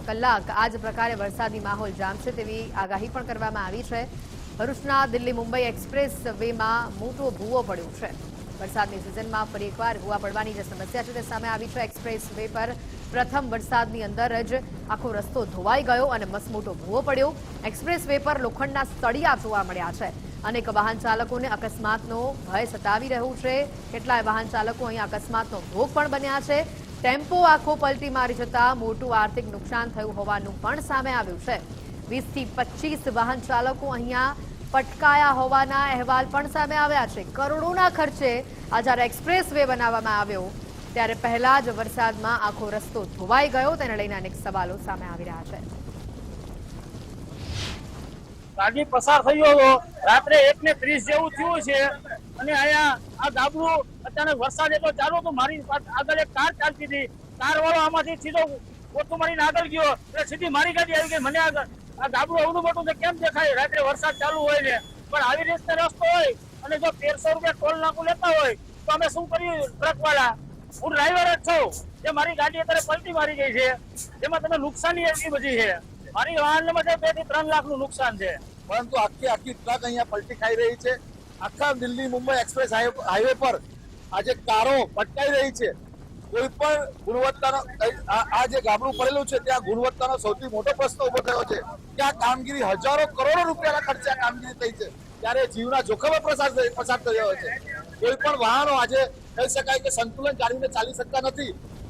કલાક આ જ પ્રકારે વરસાદી માહોલ જામશે તેવી આગાહી પણ કરવામાં આવી છે। ભરૂચના દિલ્હી મુંબઈ એક્સપ્રેસ વેમાં મોટો ભૂવો પડ્યો છે। વરસાદની સિઝનમાં ફરી એકવાર ભૂવા પડવાની જે સમસ્યા છે તે સામે આવી છે। એક્સપ્રેસ વે પર પ્રથમ વરસાદની અંદર જ આખો રસ્તો ધોવાઈ ગયો અને મસમોટો ભૂવો પડ્યો। એક્સપ્રેસ વે પર લોખંડના સળિયા જોવા મળ્યા છે। અનેક વાહન ચાલકોને અકસ્માતનો ભય સતાવી રહ્યું છે। કેટલાય વાહન ચાલકો અહીં અકસ્માતનો ભોગ પણ બન્યા છે। ટેમ્પો આખો પલટી મારી જતા મોટું આર્થિક નુકસાન થયું હોવાનું પણ સામે આવ્યું છે। 20 થી 25 વાહન ચાલકો અહીંયા પટકાયા હોવાના અહેવાલ પણ સામે આવ્યા છે। કરોડોના ખર્ચે આ જ્યારે એક્સપ્રેસ વે બનાવવામાં આવ્યો ત્યારે પહેલા જ વરસાદમાં આખો રસ્તો ધોવાઈ ગયો તેને લઈને અનેક સવાલો સામે આવી રહ્યા છે। ગાડી પસાર થઈ ગયો રાત્રે 1:30 જેવું થયું છે અને અહીંયા આ ગાબડું અચાનક વરસાદ એટલો ચાલુ તો મારી આગળ એક કાર ચાલતી હતી। કાર વાળો આમાંથી સીધો ઓછું મારીને આગળ ગયો એટલે સીધી મારી ગાડી આવી ગઈ મને આગળ। આ ગાબડું એવડું મોટું છે કેમ દેખાય રાત્રે વરસાદ ચાલુ હોય ને પણ આવી રીતે રસ્તો હોય અને જો 1300 રૂપિયા ટોલ નાકું લેતા હોય તો અમે શું કરીએ ટ્રક વાળા। હું ડ્રાઈવર જ છું જે મારી ગાડી અત્યારે પલટી મારી ગઈ છે જેમાં તમે નુકસાની એટલી બધી છે। મારી વાહનમાં 2 થી 3 લાખનું નુકસાન છે પરંતુ આખી ટ્રક અહીંયા પલટી ખાઈ રહી છે। આખા દિલ્હી મુંબઈ એક્સપ્રેસ હાઈવે પર આજે કારો પટકાઈ રહી છે। કોઈ પણ ગુણવત્તાનો આ જે ગાબડું પડેલું છે ત્યાં ગુણવત્તાનો સૌથી મોટો પ્રશ્ન ઉભો થયો છે કે આ કામગીરી હજારો કરોડો રૂપિયાના ખર્ચે આ કામગીરી થઈ છે ત્યારે જીવના જોખમે પસાર થઈ રહ્યો છે। કોઈ પણ વાહનો આજે કહી શકાય કે સંતુલન જાળવીને ચાલી શકતા નથી।